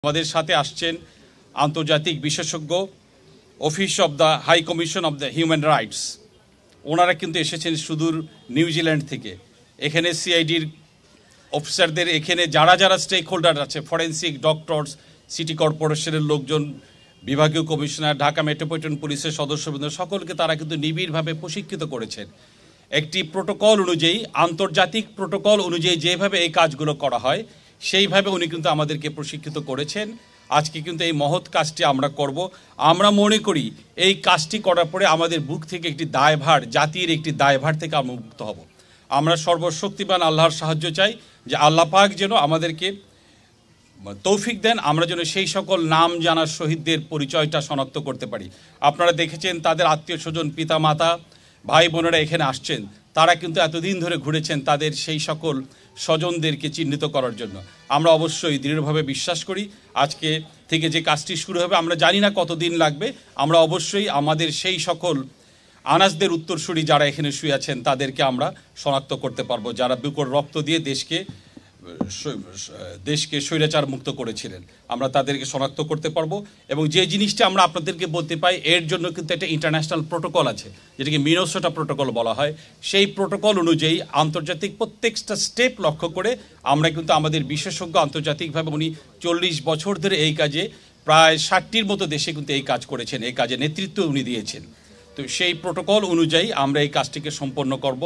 আমাদের সাথে আসছেন আন্তর্জাতিক বিশেষজ্ঞ office of the high commission of the human rights. ওনারা কিন্তু এসেছেন সুদূর নিউজিল্যান্ড থেকে। এখানে সিআইডির অফিসারদের, এখানে যারা যারা স্টেক হোল্ডার আছে, ফরেন্সিক, ডক্টরস, সিটি কর্পোরেশনের লোকজন, বিভাগীয় কমিশনার, ঢাকা মেট্রোপলিটন পুলিশের সদস্যবৃন্দ, সকলকে তারা কিন্তু নিবিড়ভাবে প্রশিক্ষিত করেছেন। একটি প্রোটোকল অনুযায়ী, আন্তর্জাতিক প্রোটোকল অনুযায়ী যেভাবে এই কাজগুলো করা হয় সেইভাবে উনি কিন্তু আমাদেরকে প্রশিক্ষিত করেছেন। আজকে কিন্তু এই মহৎ কাজটি আমরা করব। আমরা মনে করি এই কাজটি করার পরে আমাদের বুক থেকে একটি দায়ভার, জাতির একটি দায়ভার থেকে আমরা মুক্ত হব। আমরা সর্বশক্তিমান আল্লাহর সাহায্য চাই যে আল্লাহ পাক যেন আমাদেরকে তৌফিক দেন, আমরা যেন সেই সকল নাম জানা শহীদদের পরিচয়টা শনাক্ত করতে পারি। আপনারা দেখেছেন তাদের আত্মীয় স্বজন, পিতা মাতা, ভাই বোনেরা এখানে আসছেন, তারা কিন্তু এতদিন ধরে ঘুরেছেন তাদের সেই সকল স্বজনদেরকে চিহ্নিত করার জন্য। আমরা অবশ্যই দৃঢ়ভাবে বিশ্বাস করি আজকে থেকে যে কাজটি শুরু হবে, আমরা জানি না কতদিন লাগবে, আমরা অবশ্যই আমাদের সেই সকল আনাজদের উত্তরসূরি যারা এখানে শুয়ে আছেন তাদেরকে আমরা শনাক্ত করতে পারবো, যারা বুকের রক্ত দিয়ে দেশকে স্বৈরাচার মুক্ত করেছিলেন। আমরা তাদেরকে শনাক্ত করতে পারবো। এবং যে জিনিসটা আমরা আপনাদেরকে বলতে পাই, এর জন্য কিন্তু একটা ইন্টারন্যাশনাল প্রোটোকল আছে, যেটাকে মিনেসোটা প্রোটোকল বলা হয়। সেই প্রোটোকল অনুযায়ী আন্তর্জাতিক প্রত্যেকটা স্টেপ লক্ষ্য করে আমরা কিন্তু আমাদের বিশেষজ্ঞ আন্তর্জাতিকভাবে, উনি 40 বছর ধরে এই কাজে প্রায় 60টির মতো দেশে কিন্তু এই কাজ করেছেন, এই কাজে নেতৃত্ব উনি দিয়েছেন। তো সেই প্রোটোকল অনুযায়ী আমরা এই কাজটিকে সম্পন্ন করব।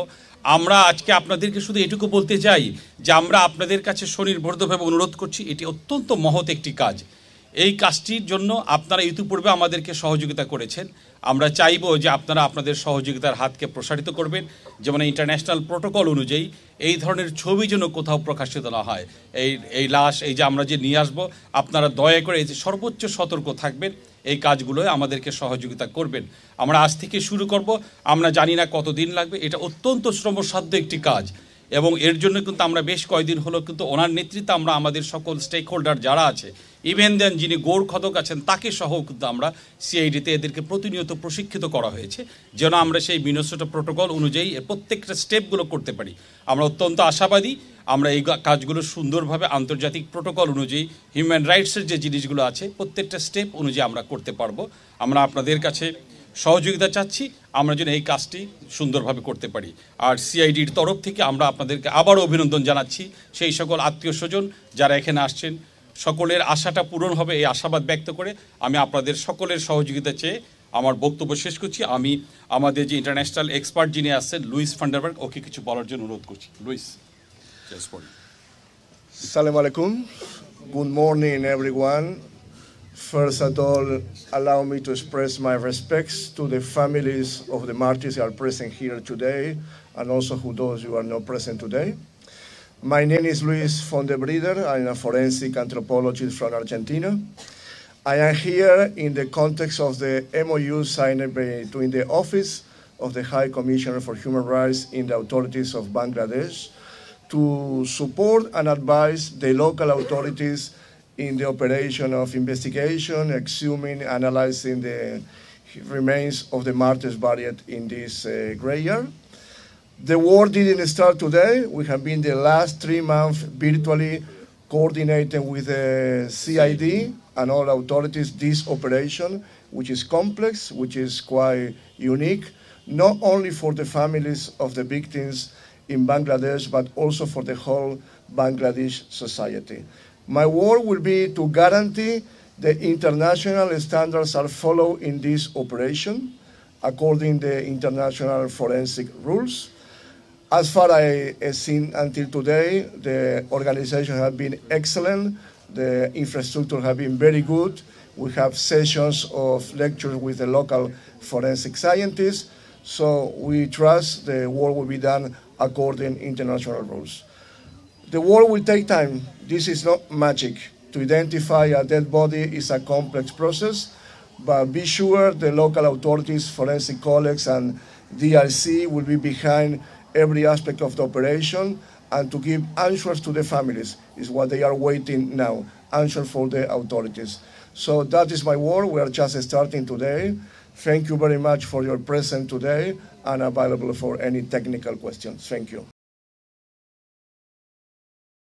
আমরা আজকে আপনাদেরকে শুধু এটুকু বলতে চাই যে আমরা আপনাদের কাছে স্বনির্ভরভাবে অনুরোধ করছি, এটি অত্যন্ত মহৎ একটি কাজ। এই কাজটির জন্য আপনারা ইতিপূর্বে আমাদেরকে সহযোগিতা করেছেন। আমরা চাইব যে আপনারা আপনাদের সহযোগিতার হাতকে প্রসারিত করবেন, যেমন ইন্টারন্যাশনাল প্রোটোকল অনুযায়ী এই ধরনের ছবি যেন কোথাও প্রকাশিত না হয়। এই লাশ, এই যে আমরা যে নিয়ে আসবো, আপনারা দয়া করে এই যে সর্বোচ্চ সতর্ক থাকবেন, এই কাজগুলোয় আমাদেরকে সহযোগিতা করবেন। আমরা আজ থেকে শুরু করব, আমরা জানি না কতদিন লাগবে। এটা অত্যন্ত শ্রমসাধ্য একটি কাজ এবং এর জন্য কিন্তু আমরা বেশ কয়েকদিন হলো কিন্তু ওনার নেতৃত্বে আমরা আমাদের সকল স্টেক হোল্ডার যারা আছে, ইভেন দেন যিনি গৌড় খদক আছেন তাকে সহ কিন্তু আমরা সিআইডিতে এদেরকে প্রতিনিয়ত প্রশিক্ষিত করা হয়েছে, যেন আমরা সেই মিনেসোটা প্রোটোকল অনুযায়ী এর প্রত্যেকটা স্টেপগুলো করতে পারি। আমরা অত্যন্ত আশাবাদী আমরা এই কাজগুলো সুন্দরভাবে আন্তর্জাতিক প্রোটোকল অনুযায়ী হিউম্যান রাইটসের যে জিনিসগুলো আছে প্রত্যেকটা স্টেপ অনুযায়ী আমরা করতে পারবো। আমরা আপনাদের কাছে সহযোগিতা চাচ্ছি, আমরা যেন এই কাজটি সুন্দরভাবে করতে পারি। আর সিআইডির তরফ থেকে আমরা আপনাদেরকে আবারও অভিনন্দন জানাচ্ছি। সেই সকল আত্মীয় স্বজন যারা এখানে আসছেন, সকলের আশাটা পূরণ হবে এই আশাবাদ ব্যক্ত করে আমি আপনাদের সকলের সহযোগিতা চেয়ে আমার বক্তব্য শেষ করছি। আমি আমাদের যে ইন্টারন্যাশনাল এক্সপার্ট যিনি আসছেন, লুইস ফান্ডারবার্গ, ওকে কিছু বলার জন্য অনুরোধ করছি। Luis. Assalamu alaikum. Good morning, everyone. First of all, allow me to express my respects to the families of the martyrs who are present here today, and also who those who are not present today. My name is Luis Fondebrider. I'm a forensic anthropologist from Argentina. I am here in the context of the MOU signed between the Office of the High Commissioner for Human Rights in the authorities of Bangladesh to support and advise the local authorities in the operation of investigation, exhuming, analyzing the remains of the martyrs buried in this graveyard. The work didn't start today. We have been the last 3 months virtually coordinating with the CID and all authorities this operation, which is complex, which is quite unique, not only for the families of the victims in Bangladesh, but also for the whole Bangladesh society. My work will be to guarantee the international standards are followed in this operation according to the international forensic rules. As far as I've seen until today, the organization has been excellent. The infrastructure has been very good. We have sessions of lectures with the local forensic scientists. So we trust the work will be done according to international rules. The work will take time. This is not magic. To identify a dead body is a complex process, but be sure the local authorities, forensic colleagues, and DRC will be behind every aspect of the operation and to give answers to the families is what they are waiting now, answers for the authorities. So that is my work. We are just starting today. Thank you very much for your presence today and available for any technical questions. Thank you.